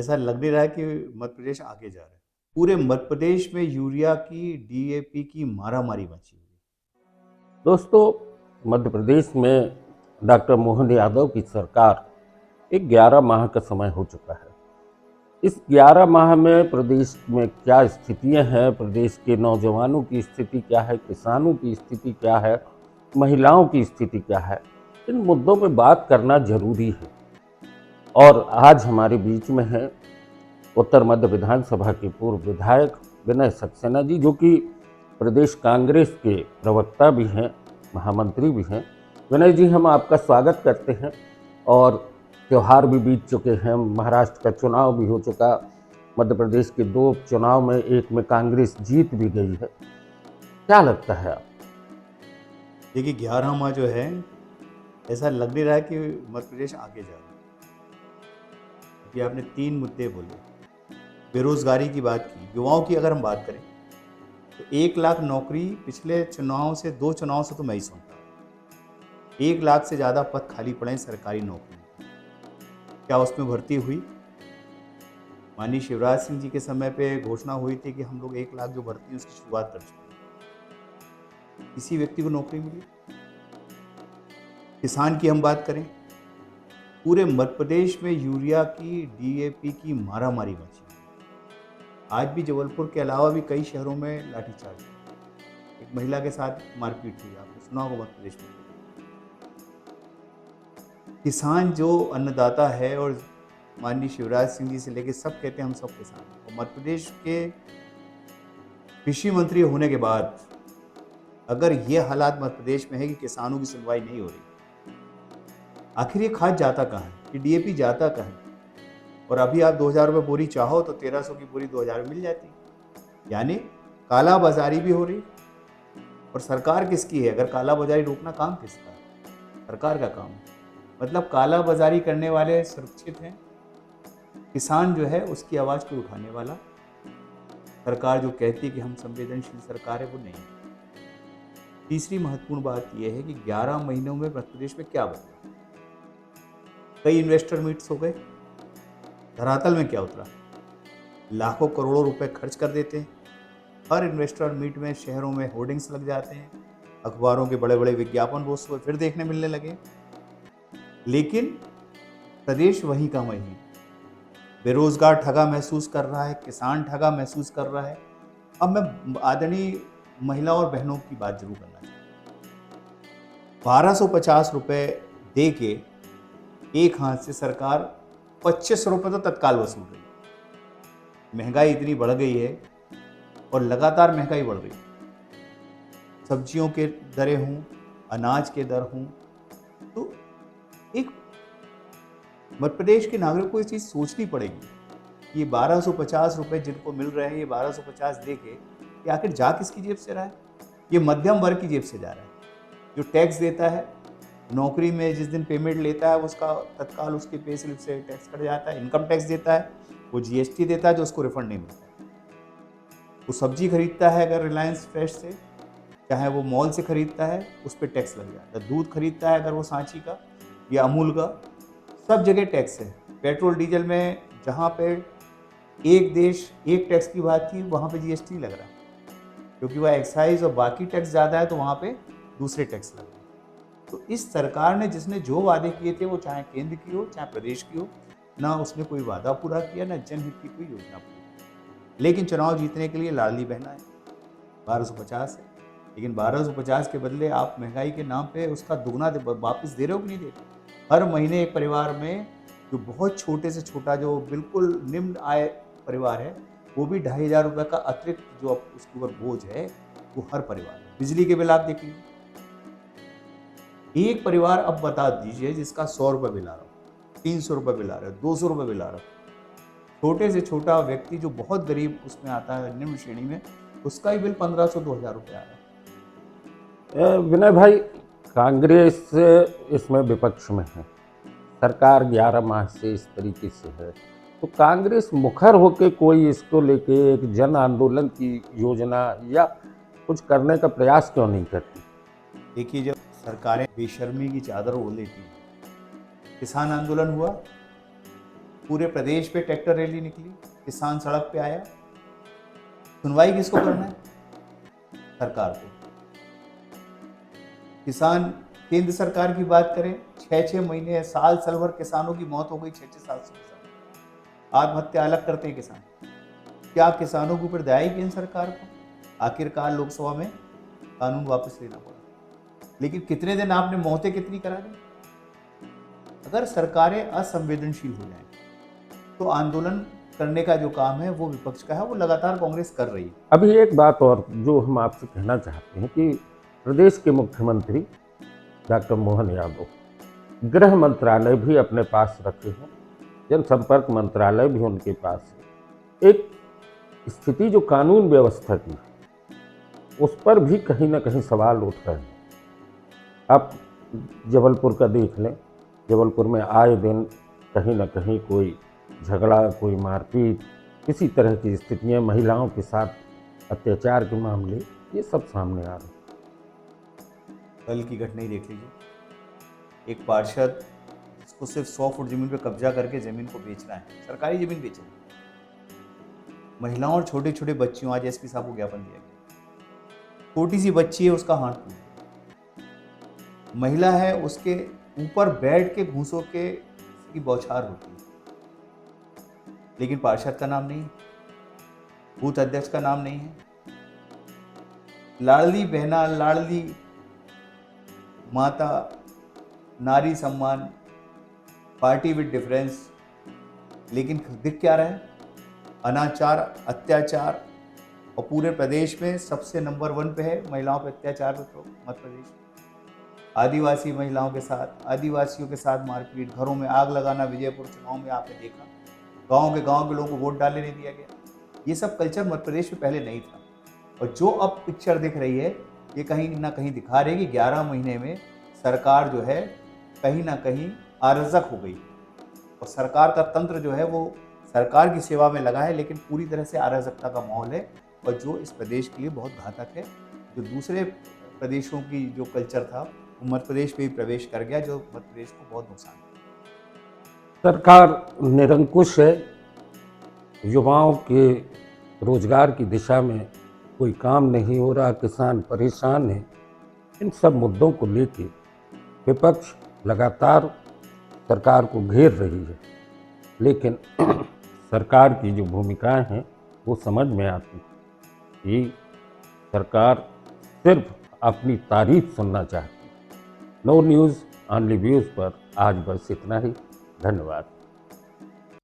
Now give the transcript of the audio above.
ऐसा लग नहीं रहा है कि मध्य प्रदेश आगे जा रहा है। पूरे मध्य प्रदेश में यूरिया की डीएपी की मारामारी मची हुई दोस्तों, मध्य प्रदेश में डॉक्टर मोहन यादव की सरकार एक 11 माह का समय हो चुका है। इस 11 माह में प्रदेश में क्या स्थितियां हैं, प्रदेश के नौजवानों की स्थिति क्या है, किसानों की स्थिति क्या है, महिलाओं की स्थिति क्या है, इन मुद्दों पर बात करना जरूरी है। और आज हमारे बीच में है उत्तर मध्य विधानसभा के पूर्व विधायक विनय सक्सेना जी, जो कि प्रदेश कांग्रेस के प्रवक्ता भी हैं, महामंत्री भी हैं। विनय जी, हम आपका स्वागत करते हैं। और त्यौहार भी बीत चुके हैं, महाराष्ट्र का चुनाव भी हो चुका, मध्य प्रदेश के 2 चुनाव में एक में कांग्रेस जीत भी गई है। क्या लगता है आप? है। देखिए 11 माह जो है, ऐसा लग नहीं रहा है कि मध्य प्रदेश आगे जा रहा है। अभी आपने 3 मुद्दे बोले। बेरोजगारी की बात की, युवाओं की अगर हम बात करें तो 1 लाख नौकरी पिछले चुनाव से 2 चुनाव से तो मैं ही सुनता हूँ। 1 लाख से ज़्यादा पद खाली पड़े हैं सरकारी नौकरी में। क्या उसमें भर्ती हुई? माननीय शिवराज सिंह जी के समय पे घोषणा हुई थी कि हम लोग 1 लाख जो भर्ती है उसकी शुरुआत कर चुके हैं। किसी व्यक्ति को नौकरी मिली? किसान की हम बात करें, पूरे मध्य प्रदेश में यूरिया की डीएपी की मारामारी मची है। आज भी जबलपुर के अलावा भी कई शहरों में लाठीचार्ज हुआ। एक महिला के साथ मारपीट हुई, आपने सुना होगा मध्य प्रदेश में। किसान जो अन्नदाता है, और माननीय शिवराज सिंह जी से लेकर सब कहते हैं हम सब किसान हैं। और मध्य प्रदेश के कृषि मंत्री होने के बाद अगर ये हालात मध्य प्रदेश में है कि किसानों की सुनवाई नहीं हो रही, आखिर ये खाद जाता कहाँ है, ये डीएपी जाता कहाँ है? और अभी आप 2,000 रुपये बोरी चाहो तो 1,300 की बोरी 2,000 में मिल जाती, यानी काला बाजारी भी हो रही। और सरकार किसकी है? अगर काला बाजारी रोकना काम किसका है? सरकार का काम है। मतलब काला बाजारी करने वाले सुरक्षित हैं, किसान जो है उसकी आवाज़ को उठाने वाला, सरकार जो कहती है कि हम संवेदनशील सरकार है, वो नहीं है। तीसरी महत्वपूर्ण बात यह है कि 11 महीनों में मध्य प्रदेश में क्या बदला? कई इन्वेस्टर मीट्स हो गए, धरातल में क्या उतरा? लाखों करोड़ों रुपए खर्च कर देते हैं। हर इन्वेस्टर मीट में शहरों में होर्डिंग्स लग जाते हैं, अखबारों के बड़े बड़े विज्ञापन रोज सुबह फिर देखने मिलने लगे। लेकिन प्रदेश वहीं का वहीं, बेरोजगार ठगा महसूस कर रहा है, किसान ठगा महसूस कर रहा है। अब मैं आदरणीय महिला और बहनों की बात जरूर करना चाहता हूँ। 1,250 रुपए दे के एक हाथ से सरकार 25 रुपए तो तत्काल वसूल रही है। महंगाई इतनी बढ़ गई है और लगातार महंगाई बढ़ रही है। सब्जियों के दरें हों, अनाज के दर हों, तो एक मध्य प्रदेश के नागरिक को ये चीज़ सोचनी पड़ेगी। ये 1,250 रुपए जिनको मिल रहे हैं, ये 1,250 दे के ये आखिर जा किसकी जेब से रहा है? ये मध्यम वर्ग की जेब से जा रहा है, जो टैक्स देता है, नौकरी में जिस दिन पेमेंट लेता है उसका तत्काल उसके पे स्लिप से टैक्स कट जाता है, इनकम टैक्स देता है, वो जीएसटी देता है जो उसको रिफंड नहीं मिलता। वो सब्जी खरीदता है अगर रिलायंस फ्रेश से, चाहे वो मॉल से खरीदता है, उस पर टैक्स लग जाता है। दूध खरीदता है अगर वो सांची का या अमूल का, सब जगह टैक्स है। पेट्रोल डीजल में जहाँ पे एक देश एक टैक्स की बात थी, वहाँ पे जीएसटी लग रहा है, क्योंकि वह एक्साइज और बाकी टैक्स ज़्यादा है तो वहाँ पे दूसरे टैक्स लग रहे हैं। तो इस सरकार ने जिसने जो वादे किए थे, वो चाहे केंद्र की हो चाहे प्रदेश की हो, ना उसने कोई वादा पूरा किया, ना जनहित की कोई योजना पूरी। लेकिन चुनाव जीतने के लिए लाडली बहना है, 1,250 है, लेकिन 1,250 के बदले आप महंगाई के नाम पे उसका दुगना वापस दे रहे हो कि नहीं दे रहे? हर महीने एक परिवार में जो बहुत छोटे से छोटा, जो बिल्कुल निम्न आय परिवार है, वो भी 2,500 रुपये का अतिरिक्त जो उसके ऊपर बोझ है, वो हर परिवार में। बिजली के बिल आप देख लीजिए, एक परिवार अब बता दीजिए जिसका 100 रुपये बिल आ रहा हो, 300 रुपये बिल आ रहा है, 200 रुपये बिल आ रहा है। छोटे से छोटा व्यक्ति जो बहुत गरीब उसमें आता है, निम्न श्रेणी में, उसका ही बिल 1,500 2,000 रुपये आ रहा है। विनय भाई, कांग्रेस इसमें विपक्ष में है, सरकार 11 माह से इस तरीके से है, तो कांग्रेस मुखर होकर कोई इसको लेके एक जन आंदोलन की योजना या कुछ करने का प्रयास क्यों नहीं करती? देखिए, जब सरकारें बेशर्मी की चादर ओढ़ लेती हैं, किसान आंदोलन हुआ, पूरे प्रदेश पे ट्रैक्टर रैली निकली, किसान सड़क पे आया। सुनवाई किसको करना है? सरकार को। किसान, केंद्र सरकार की बात करें, 6-6 महीने, साल भर किसानों की मौत हो गई, 6-6 700 किसान आत्महत्या अलग करते हैं किसान। क्या किसानों के ऊपर दया ही केंद्र सरकार को? आखिरकार लोकसभा में कानून वापस लेना पड़ा, लेकिन कितने दिन आपने मौतें कितनी करा दी? अगर सरकारें असंवेदनशील हो जाएं तो आंदोलन करने का जो काम है वो विपक्ष का है, वो लगातार कांग्रेस कर रही है। अभी एक बात और जो हम आपसे कहना चाहते हैं कि प्रदेश के मुख्यमंत्री डॉक्टर मोहन यादव गृह मंत्रालय भी अपने पास रखे हैं, जनसंपर्क मंत्रालय भी उनके पास है। एक स्थिति जो कानून व्यवस्था की है उस पर भी कहीं ना कहीं सवाल उठ रहे हैं। आप जबलपुर का देख लें, जबलपुर में आए दिन कहीं ना कहीं कोई झगड़ा, कोई मारपीट, किसी तरह की स्थितियां, महिलाओं के साथ अत्याचार के मामले, ये सब सामने आ रहे हैं। कल की घटना ही देख लीजिए, एक पार्षद जिसको सिर्फ 100 फुट जमीन पे कब्जा करके जमीन को बेचना है, सरकारी जमीन बेच रहे हैं। महिलाओं और छोटे छोटे बच्चियों, आज एसपी साहब को ज्ञापन दिया गया, छोटी सी बच्ची है, उसका हाथ टूट गया। महिला है, उसके ऊपर बैठ के घूंसों के की बौछार होती है, लेकिन पार्षद का नाम नहीं है, बूथ अध्यक्ष का नाम नहीं है। लाडली बहना, लाडली माता, नारी सम्मान, पार्टी विद डिफरेंस, लेकिन दिख क्या रहा है? अनाचार, अत्याचार, और पूरे प्रदेश में सबसे नंबर 1 पे है महिलाओं पे अत्याचार में तो मध्य प्रदेश। आदिवासी महिलाओं के साथ, आदिवासियों के साथ मारपीट, घरों में आग लगाना, विजयपुर चुनाव में आपने देखा, गांव के लोगों को वोट डालने नहीं दिया गया। ये सब कल्चर मध्य प्रदेश में पहले नहीं था, और जो अब पिक्चर दिख रही है ये कहीं ना कहीं दिखा रही है कि 11 महीने में सरकार जो है कहीं ना कहीं अराजक हो गई, और सरकार का तंत्र जो है वो सरकार की सेवा में लगा है, लेकिन पूरी तरह से अराजकता का माहौल है, और जो इस प्रदेश के लिए बहुत घातक है। जो दूसरे प्रदेशों की जो कल्चर था वो मध्य प्रदेश में भी प्रवेश कर गया, जो मध्य प्रदेश को बहुत नुकसान है। सरकार निरंकुश है, युवाओं के रोजगार की दिशा में कोई काम नहीं हो रहा, किसान परेशान है। इन सब मुद्दों को लेके विपक्ष लगातार सरकार को घेर रही है, लेकिन सरकार की जो भूमिकाएं हैं वो समझ में आती है कि सरकार सिर्फ अपनी तारीफ सुनना चाहती है। नो न्यूज़ ऑनली व्यूज़ पर आज बस इतना ही। धन्यवाद।